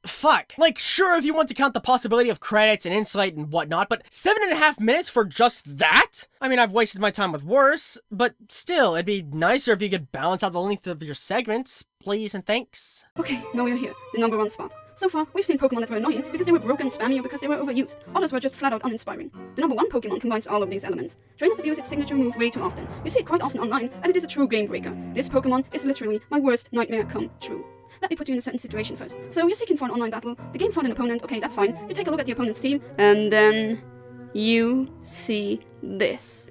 Fuck. Like, sure, if you want to count the possibility of credits and insight and whatnot, but 7.5 minutes for just that? I mean, I've wasted my time with worse, but still, it'd be nicer if you could balance out the length of your segments, please and thanks. Okay, now we are here, the number one spot. So far, we've seen Pokemon that were annoying because they were broken, spammy, or because they were overused. Others were just flat out uninspiring. The number one Pokemon combines all of these elements. Trainers abuse its signature move way too often. You see it quite often online, and it is a true game breaker. This Pokemon is literally my worst nightmare come true. Let me put you in a certain situation first. So you're seeking for an online battle, the game found an opponent, okay, that's fine. You take a look at the opponent's team, and then you see this.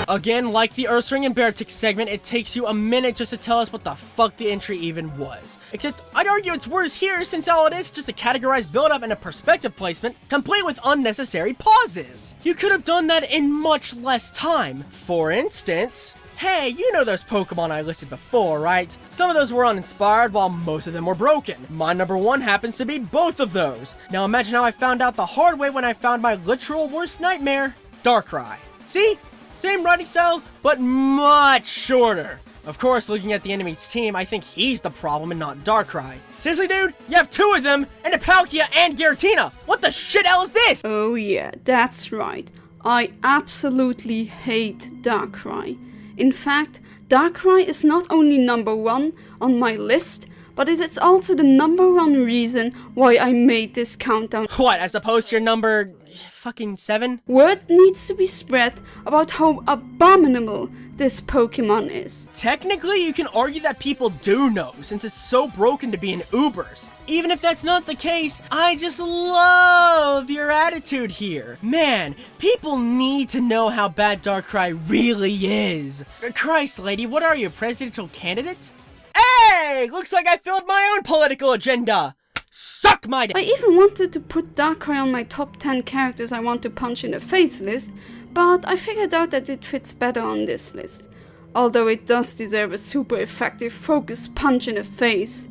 Again, like the Ursaring and Beartic segment, it takes you a minute just to tell us what the fuck the entry even was. Except, I'd argue it's worse here since all it is just a categorized build-up and a perspective placement, complete with unnecessary pauses. You could have done that in much less time. For instance, hey, you know those Pokemon I listed before, right? Some of those were uninspired while most of them were broken. My number one happens to be both of those. Now imagine how I found out the hard way when I found my literal worst nightmare, Darkrai. See? Same writing style, but much shorter. Of course, looking at the enemy's team, I think he's the problem and not Darkrai. Seriously, dude? You have two of them, and a Palkia and Giratina! What the shit hell is this? Oh yeah, that's right. I absolutely hate Darkrai. In fact, Darkrai is not only number one on my list, but it is also the number one reason why I made this countdown. What, as opposed to your number... fucking 7? Word needs to be spread about how abominable this Pokemon is. Technically, you can argue that people do know, since it's so broken to be an Ubers. Even if that's not the case, I just love your attitude here. Man, people need to know how bad Darkrai really is. Christ, lady, what are you, a presidential candidate? Hey! Looks like I filled my own political agenda! Suck my dick! I even wanted to put Darkrai on my top 10 characters I want to punch in the face list, but I figured out that it fits better on this list. Although it does deserve a super effective focused punch in the face.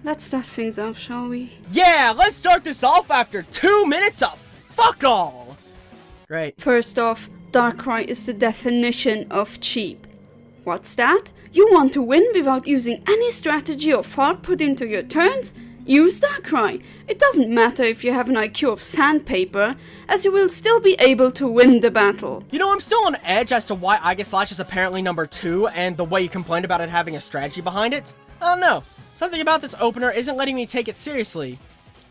Let's start things off, shall we? Yeah, let's start this off after 2 minutes of fuck all! Great. First off, Darkrai is the definition of cheap. What's that? You want to win without using any strategy or thought put into your turns? Use Darkrai. It doesn't matter if you have an IQ of sandpaper, as you will still be able to win the battle. You know, I'm still on edge as to why Aegis Slash is apparently number 2, and the way you complained about it having a strategy behind it. I don't know. Something about this opener isn't letting me take it seriously.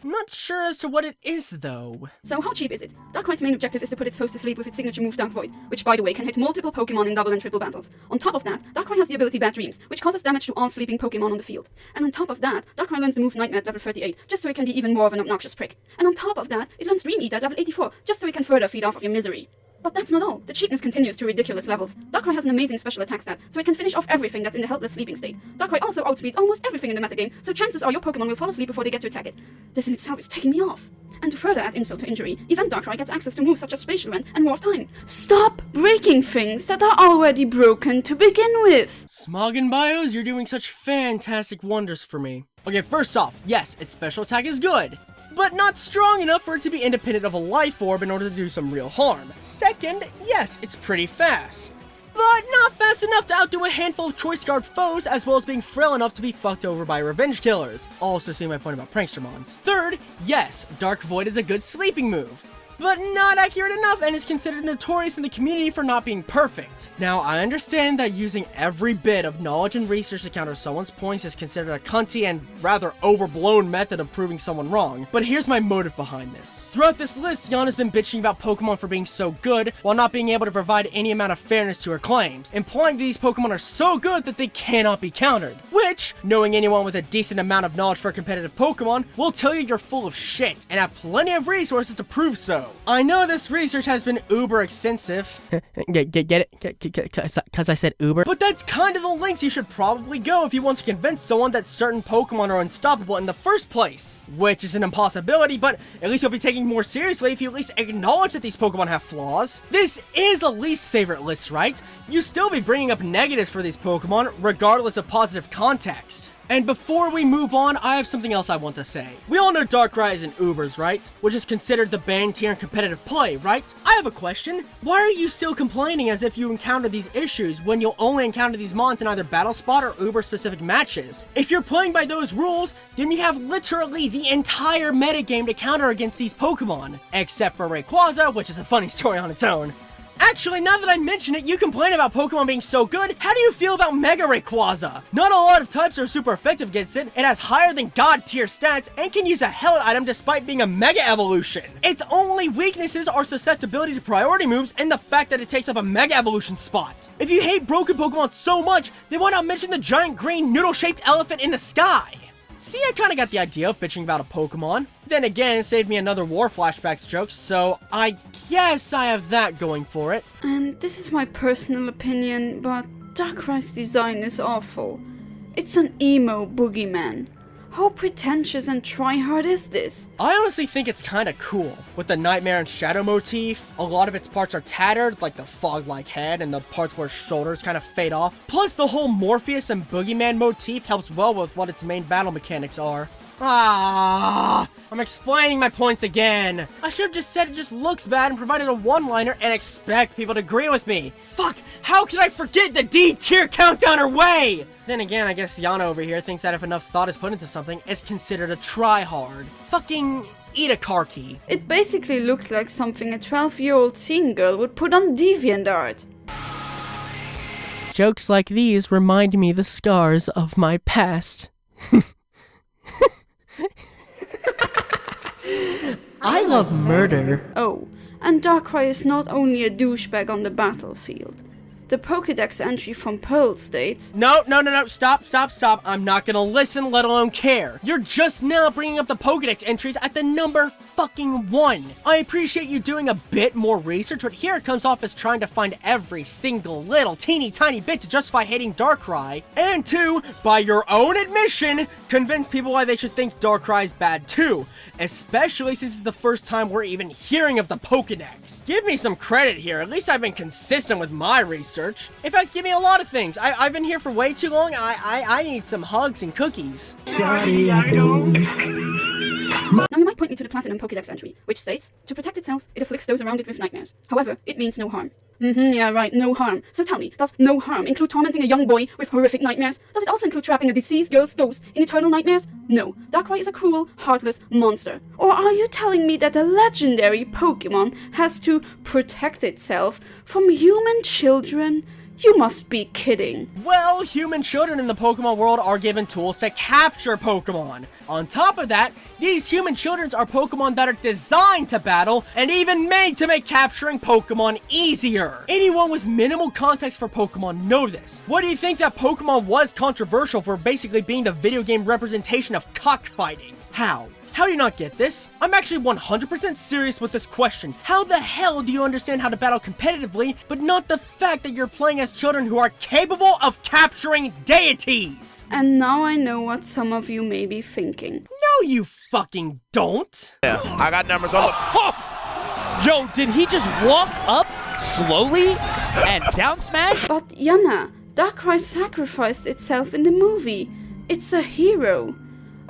I'm not sure as to what it is, though. So how cheap is it? Darkrai's main objective is to put its foes to sleep with its signature move Dark Void, which by the way can hit multiple Pokemon in double and triple battles. On top of that, Darkrai has the ability Bad Dreams, which causes damage to all sleeping Pokemon on the field. And on top of that, Darkrai learns the move Nightmare at level 38, just so it can be even more of an obnoxious prick. And on top of that, it learns Dream Eater at level 84, just so it can further feed off of your misery. But that's not all. The cheapness continues to ridiculous levels. Darkrai has an amazing special attack stat, so it can finish off everything that's in the helpless sleeping state. Darkrai also outspeeds almost everything in the metagame, so chances are your Pokemon will fall asleep before they get to attack it. This in itself is ticking me off. And to further add insult to injury, Event Darkrai gets access to moves such as Spatial Rend and War of Time. Stop breaking things that are already broken to begin with! Smog and Bios, you're doing such fantastic wonders for me. Okay, first off, yes, its special attack is good. but not strong enough for it to be independent of a life orb in order to do some real harm. Second, yes, it's pretty fast, but not fast enough to outdo a handful of choice guard foes, as well as being frail enough to be fucked over by revenge killers. Also see my point about prankster mons. Third, yes, Dark Void is a good sleeping move, but not accurate enough and is considered notorious in the community for not being perfect. Now, I understand that using every bit of knowledge and research to counter someone's points is considered a cunty and rather overblown method of proving someone wrong, but here's my motive behind this. Throughout this list, Yanna's been bitching about Pokemon for being so good, while not being able to provide any amount of fairness to her claims, implying that these Pokemon are so good that they cannot be countered. Which, knowing anyone with a decent amount of knowledge for competitive Pokemon, will tell you you're full of shit, and have plenty of resources to prove so. I know this research has been uber extensive. Get it? Cause I said uber? But that's kind of the lengths you should probably go if you want to convince someone that certain Pokemon are unstoppable in the first place. Which is an impossibility, but at least you'll be taking more seriously if you at least acknowledge that these Pokemon have flaws. This is a least favorite list, right? You still be bringing up negatives for these Pokemon, regardless of positive context. And before we move on, I have something else I want to say. We all know Darkrai is in Ubers, right? Which is considered the banned tier in competitive play, right? I have a question. Why are you still complaining as if you encounter these issues when you'll only encounter these mons in either Battle Spot or Uber-specific matches? If you're playing by those rules, then you have literally the entire metagame to counter against these Pokemon. Except for Rayquaza, which is a funny story on its own. Actually, now that I mention it, you complain about Pokemon being so good. How do you feel about Mega Rayquaza? Not a lot of types are super effective against it. It has higher than God tier stats and can use a held item despite being a Mega Evolution. Its only weaknesses are susceptibility to priority moves and the fact that it takes up a Mega Evolution spot. If you hate broken Pokemon so much, then why not mention the giant green noodle-shaped elephant in the sky? See, I kinda got the idea of bitching about a Pokemon. Then again, it saved me another War Flashbacks joke, so I guess I have that going for it. And this is my personal opinion, but Darkrai's design is awful. It's an emo boogeyman. How pretentious and tryhard is this? I honestly think it's kinda cool. With the Nightmare and Shadow motif, a lot of its parts are tattered, like the fog-like head and the parts where shoulders kind of fade off. Plus, the whole Morpheus and Boogeyman motif helps well with what its main battle mechanics are. I'm explaining my points again. I should have just said it just looks bad and provided a one-liner and expect people to agree with me. Fuck, how could I forget the D-tier countdowner way? Then again, I guess Yanna over here thinks that if enough thought is put into something, it's considered a try-hard. Fucking eat a car key. It basically looks like something a 12-year-old teen girl would put on DeviantArt. Jokes like these remind me the scars of my past. I love murder. Oh, and Darkrai is not only a douchebag on the battlefield. The Pokédex entry from Pearl states... No, stop. I'm not gonna listen, let alone care. You're just now bringing up the Pokédex entries at the number fucking 1. I appreciate you doing a bit more research, but here it comes off as trying to find every single little teeny tiny bit to justify hating Darkrai. And 2, by your own admission, convince people why they should think Darkrai is bad too. Especially since it's the first time we're even hearing of the Pokédex. Give me some credit here, at least I've been consistent with my research. In fact, give me a lot of things. I've been here for way too long. I need some hugs and cookies. Now you might point me to the Platinum Pokédex entry, which states, to protect itself, it afflicts those around it with nightmares. However, it means no harm. Yeah, right, no harm. So tell me, does no harm include tormenting a young boy with horrific nightmares? Does it also include trapping a deceased girl's ghost in eternal nightmares? No, Darkrai is a cruel, heartless monster. Or are you telling me that a legendary Pokemon has to protect itself from human children? You must be kidding. Well, human children in the Pokemon world are given tools to capture Pokemon. On top of that, these human children are Pokemon that are designed to battle and even made to make capturing Pokemon easier. Anyone with minimal context for Pokemon know this. What do you think that Pokemon was controversial for basically being the video game representation of cockfighting? How? How do you not get this? I'm actually 100% serious with this question. How the hell do you understand how to battle competitively, but not the fact that you're playing as children who are capable of capturing deities? And now I know what some of you may be thinking. No, you fucking don't. Yeah, I got numbers on the... Yo, did he just walk up slowly and down smash? But Yanna, Darkrai sacrificed itself in the movie. It's a hero.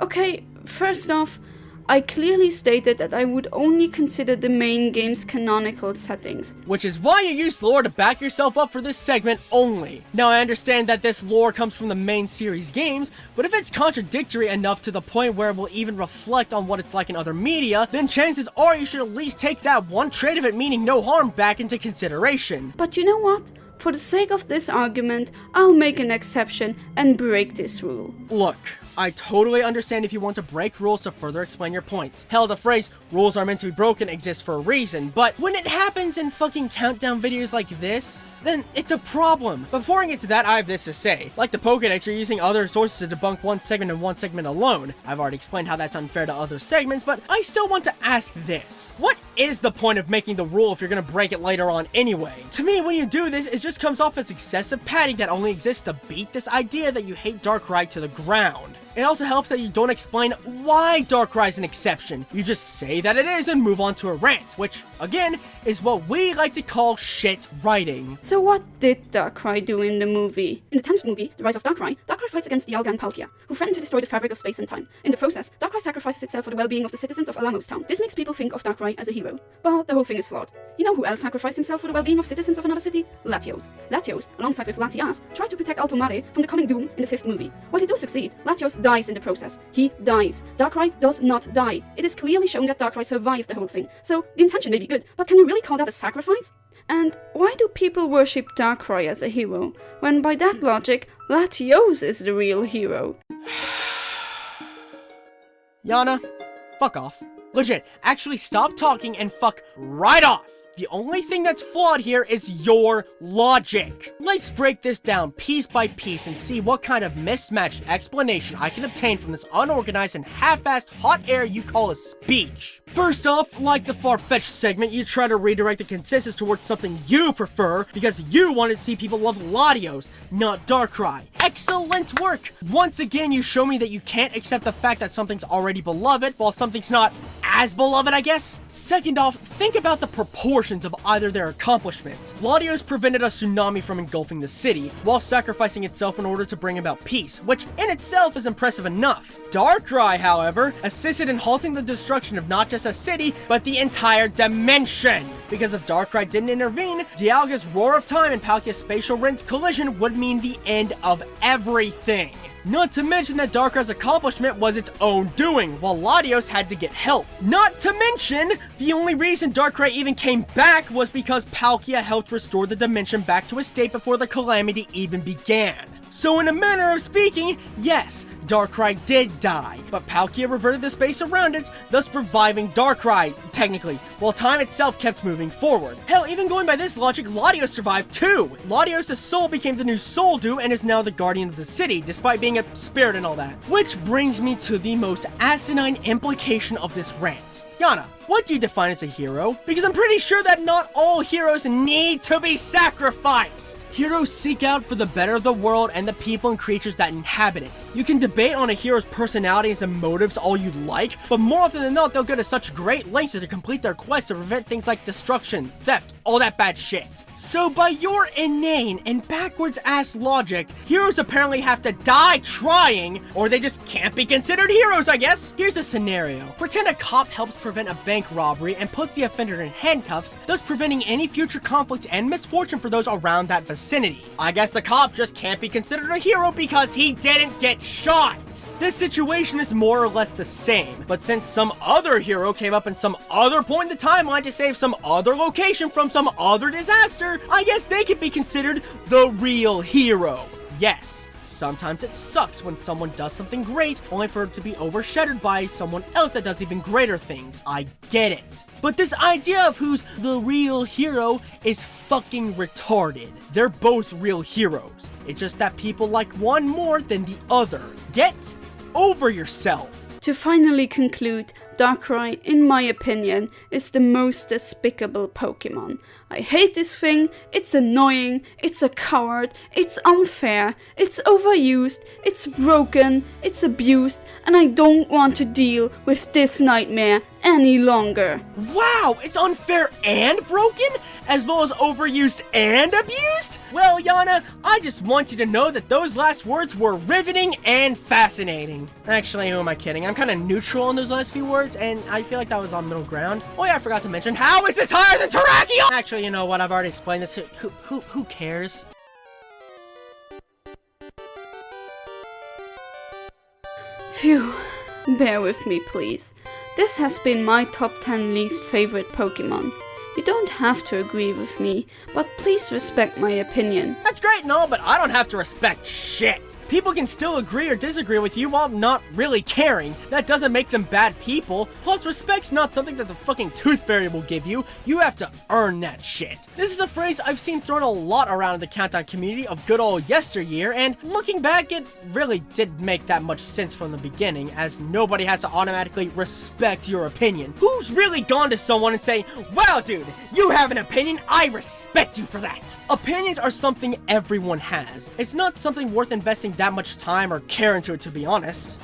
Okay, first off, I clearly stated that I would only consider the main game's canonical settings. Which is why you use lore to back yourself up for this segment only. Now I understand that this lore comes from the main series games, but if it's contradictory enough to the point where it will even reflect on what it's like in other media, then chances are you should at least take that one trait of it meaning no harm back into consideration. But you know what? For the sake of this argument, I'll make an exception and break this rule. Look, I totally understand if you want to break rules to further explain your points. Hell, the phrase, rules are meant to be broken exists for a reason, but when it happens in fucking countdown videos like this, then it's a problem. Before I get to that, I have this to say. Like the Pokédex, you're using other sources to debunk one segment and one segment alone. I've already explained how that's unfair to other segments, but I still want to ask this. What is the point of making the rule if you're gonna break it later on anyway? To me, when you do this, it just comes off as excessive padding that only exists to beat this idea that you hate Darkrai to the ground. It also helps that you don't explain why Darkrai is an exception. You just say that it is and move on to a rant, which, again, is what we like to call shit writing. So what did Darkrai do in the movie? In the 10th movie, The Rise of Darkrai, Darkrai fights against Dialga and Palkia, who threaten to destroy the fabric of space and time. In the process, Darkrai sacrifices itself for the well-being of the citizens of Alamos Town. This makes people think of Darkrai as a hero. But the whole thing is flawed. You know who else sacrificed himself for the well-being of citizens of another city? Latios. Latios, alongside with Latias, tried to protect Alto Mare from the coming doom in the 5th movie. While they do succeed, Latios dies in the process. He dies. Darkrai does not die. It is clearly shown that Darkrai survived the whole thing. So, the intention may be good, but can you really call that a sacrifice? And why do people worship Darkrai as a hero, when by that logic, Latios is the real hero? Yanna, fuck off. Legit, actually stop talking and fuck right off. The only thing that's flawed here is your logic. Let's break this down piece by piece and see what kind of mismatched explanation I can obtain from this unorganized and half-assed hot air you call a speech. First off, like the far-fetched segment, you try to redirect the consensus towards something you prefer because you want to see people love Latios, not Darkrai. Excellent work! Once again, you show me that you can't accept the fact that something's already beloved while something's not as beloved, I guess? Second off, think about the proportions of either their accomplishments. Latios prevented a tsunami from engulfing the city, while sacrificing itself in order to bring about peace, which in itself is impressive enough. Darkrai, however, assisted in halting the destruction of not just a city, but the entire dimension. Because if Darkrai didn't intervene, Dialga's Roar of Time and Palkia's Spatial Rent's collision would mean the end of everything. Not to mention that Darkrai's accomplishment was its own doing, while Latios had to get help. Not to mention, the only reason Darkrai even came back was because Palkia helped restore the dimension back to its state before the calamity even began. So in a manner of speaking, yes, Darkrai did die, but Palkia reverted the space around it, thus reviving Darkrai, technically, while time itself kept moving forward. Hell, even going by this logic, Latios survived too! Latios' soul became the new Soul Dew and is now the guardian of the city, despite being a spirit and all that. Which brings me to the most asinine implication of this rant. Yanna, what do you define as a hero? Because I'm pretty sure that not all heroes need to be sacrificed! Heroes seek out for the better of the world and the people and creatures that inhabit it. You can debate on a hero's personalities and motives all you like, but more often than not, they'll go to such great lengths to complete their quest to prevent things like destruction, theft, all that bad shit. So by your inane and backwards-ass logic, heroes apparently have to die trying, or they just can't be considered heroes, I guess. Here's a scenario. Pretend a cop helps prevent a bank robbery and puts the offender in handcuffs, thus preventing any future conflict and misfortune for those around that vicinity. I guess the cop just can't be considered a hero because he didn't get shot. This situation is more or less the same, but since some other hero came up in some other point in the timeline to save some other location from some other disaster, I guess they could be considered the real hero. Yes, sometimes it sucks when someone does something great only for it to be overshadowed by someone else that does even greater things. I get it. But this idea of who's the real hero is fucking retarded. They're both real heroes. It's just that people like one more than the other. Get over yourself. To finally conclude, Darkrai, in my opinion, is the most despicable Pokemon. I hate this thing, it's annoying, it's a coward, it's unfair, it's overused, it's broken, it's abused, and I don't want to deal with this nightmare any longer. Wow, it's unfair and broken, as well as overused and abused? Well, Yanna, I just want you to know that those last words were riveting and fascinating. Actually, who am I kidding? I'm kind of neutral on those last few words, and I feel like that was on middle ground. Oh yeah, I forgot to mention, how is this higher than Terrakion? Actually, you know what? I've already explained this. Who cares? Phew. Bear with me, please. This has been my top 10 least favorite Pokemon. You don't have to agree with me, but please respect my opinion. That's great and all, but I don't have to respect shit. People can still agree or disagree with you while not really caring. That doesn't make them bad people. Plus, respect's not something that the fucking Tooth Fairy will give you. You have to earn that shit. This is a phrase I've seen thrown a lot around in the Countdown community of good old yesteryear, and looking back, it really didn't make that much sense from the beginning, as nobody has to automatically respect your opinion. Who's really gone to someone and say, "Wow, dude, you have an opinion, I respect you for that"? Opinions are something everyone has. It's not something worth investing that much time or care into it, to be honest.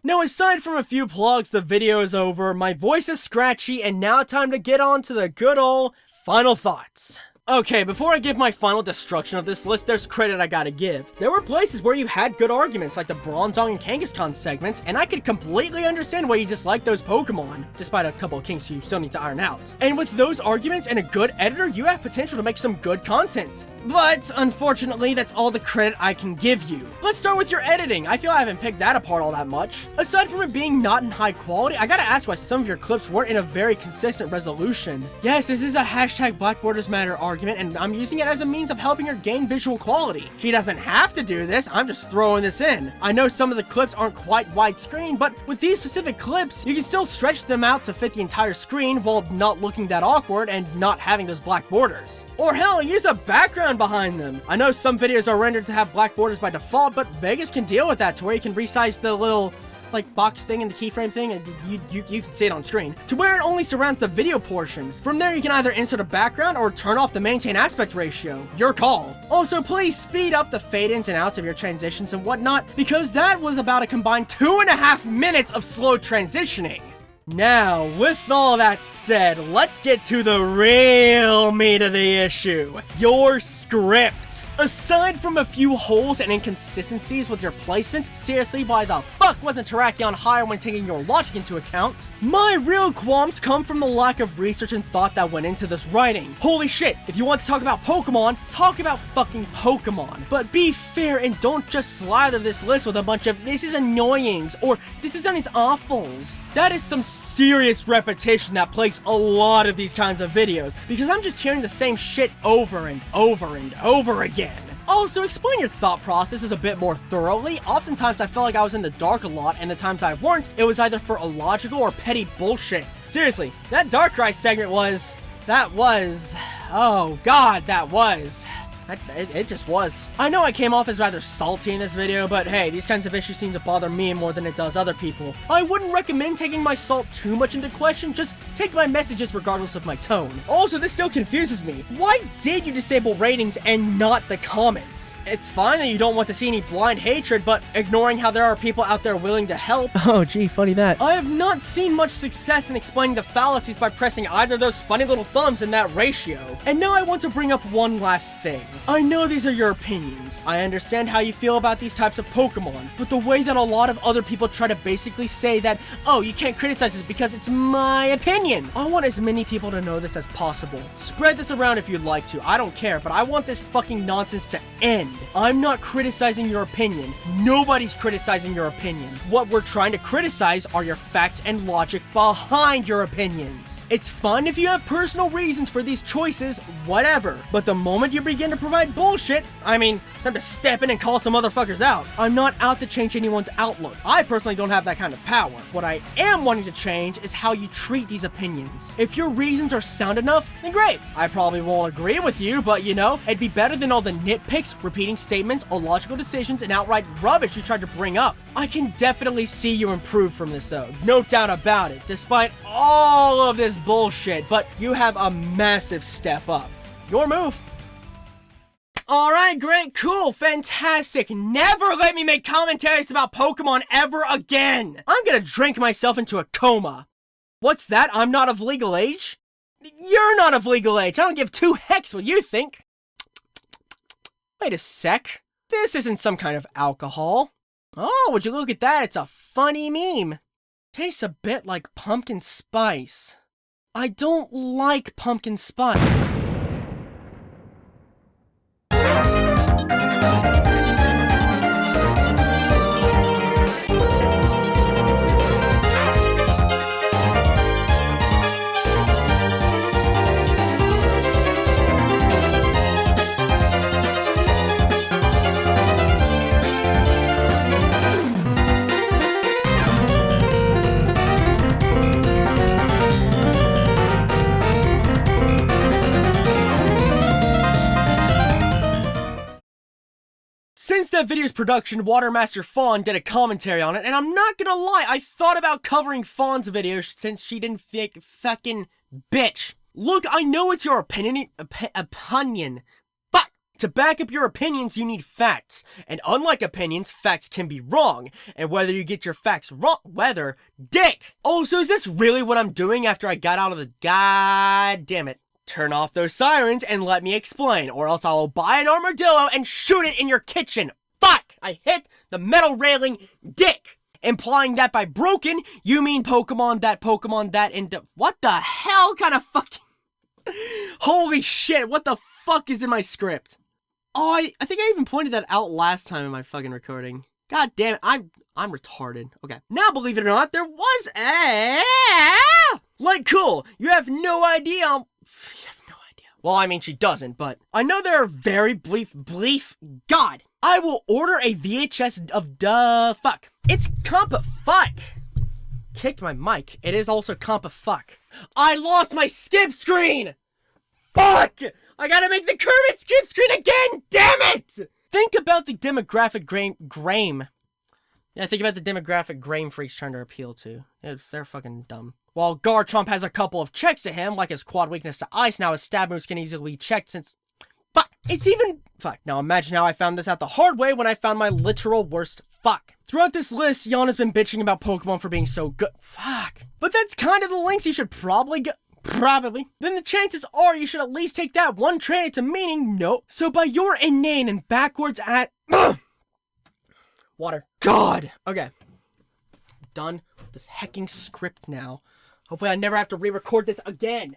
Now, aside from a few plugs, the video is over, my voice is scratchy, and now time to get on to the good old final thoughts. Okay, before I give my final destruction of this list, there's credit I gotta give. There were places where you had good arguments, like the Bronzong and Kangaskhan segments, and I could completely understand why you dislike those Pokemon, despite a couple of kinks you still need to iron out. And with those arguments and a good editor, you have potential to make some good content. But, unfortunately, that's all the credit I can give you. Let's start with your editing. I feel I haven't picked that apart all that much. Aside from it being not in high quality, I gotta ask why some of your clips weren't in a very consistent resolution. Yes, this is a hashtag Black Borders Matter argument, and I'm using it as a means of helping her gain visual quality. She doesn't have to do this, I'm just throwing this in. I know some of the clips aren't quite widescreen, but with these specific clips, you can still stretch them out to fit the entire screen while not looking that awkward and not having those black borders. Or hell, use a background behind them. I know some videos are rendered to have black borders by default, but Vegas can deal with that to where you can resize the little like box thing and the keyframe thing, and you can see it on screen, to where it only surrounds the video portion. From there, you can either insert a background or turn off the maintain aspect ratio. Your call. Also, please speed up the fade-ins and outs of your transitions and whatnot, because that was about a combined 2.5 minutes of slow transitioning. Now, with all that said, let's get to the real meat of the issue. Your script. Aside from a few holes and inconsistencies with your placements, seriously, why the fuck wasn't Terrakion higher when taking your logic into account? My real qualms come from the lack of research and thought that went into this writing. Holy shit, if you want to talk about Pokemon, talk about fucking Pokemon. But be fair and don't just slather this list with a bunch of "this is annoyings" or "this is on its awfuls." That is some serious repetition that plagues a lot of these kinds of videos, because I'm just hearing the same shit over and over and over again. Also, explain your thought processes a bit more thoroughly. Oftentimes, I felt like I was in the dark a lot, and the times I weren't, it was either for illogical or petty bullshit. Seriously, that Darkrai segment was... oh god, that was... It just was. I know I came off as rather salty in this video, but hey, these kinds of issues seem to bother me more than it does other people. I wouldn't recommend taking my salt too much into question, just take my messages regardless of my tone. Also, this still confuses me. Why did you disable ratings and not the comments? It's fine that you don't want to see any blind hatred, but ignoring how there are people out there willing to help. Oh gee, funny that. I have not seen much success in explaining the fallacies by pressing either of those funny little thumbs in that ratio. And now I want to bring up one last thing. I know these are your opinions. I understand how you feel about these types of Pokemon, but the way that a lot of other people try to basically say that, oh, you can't criticize this because it's my opinion. I want as many people to know this as possible. Spread this around if you'd like to. I don't care, but I want this fucking nonsense to end. I'm not criticizing your opinion. Nobody's criticizing your opinion. What we're trying to criticize are your facts and logic behind your opinions. It's fun if you have personal reasons for these choices, whatever. But the moment you begin to provide bullshit, I mean, it's time to step in and call some motherfuckers out. I'm not out to change anyone's outlook. I personally don't have that kind of power. What I am wanting to change is how you treat these opinions. If your reasons are sound enough, then great. I probably won't agree with you, but you know, it'd be better than all the nitpicks, repeating statements, illogical decisions, and outright rubbish you tried to bring up. I can definitely see you improve from this though, no doubt about it, despite all of this bullshit, but you have a massive step up. Your move. Alright, great, cool, fantastic. Never let me make commentaries about Pokemon ever again. I'm gonna drink myself into a coma. What's that? I'm not of legal age? You're not of legal age. I don't give two hecks what you think. Wait a sec. This isn't some kind of alcohol. Oh, would you look at that? It's a funny meme. Tastes a bit like pumpkin spice. I don't like pumpkin spice. Since that video's production, Water Master Fawn did a commentary on it, and I'm not gonna lie, I thought about covering Fawn's video since she didn't fucking bitch. Look, I know it's your opinion, but to back up your opinions, you need facts. And unlike opinions, facts can be wrong. And whether you get your facts wrong, dick! Oh, so is this really what I'm doing after I got out of the goddamn it? Turn off those sirens and let me explain, or else I will buy an armadillo and shoot it in your kitchen. Fuck! I hit the metal railing, dick! Implying that by broken, you mean Pokemon that into— what the hell kind of fucking— holy shit, what the fuck is in my script? Oh, I think I even pointed that out last time in my fucking recording. God damn it, I'm retarded. Okay, now believe it or not, there was a— like, cool, you have no idea. Well, I mean, she doesn't, but I know there are very brief, God, I will order a VHS of fuck. It's compa fuck. Kicked my mic. It is also compa fuck. I lost my skip screen. Fuck. I gotta make the Kermit skip screen again. Damn it. Think about the demographic Graham. Yeah, think about the demographic Graham freaks trying to appeal to. They're fucking dumb. While Garchomp has a couple of checks to him, like his quad weakness to ice, now his stab moves can easily be checked since— fuck! It's even— fuck. Now imagine how I found this out the hard way when I found my literal worst fuck. Throughout this list, Yanna's been bitching about Pokemon for being so good— fuck. But that's kind of the lengths you should probably go— probably. Then the chances are you should at least take that one train into meaning no. So by your inane and backwards at— water. God! Okay. Done with this hecking script now. Hopefully I never have to re-record this again.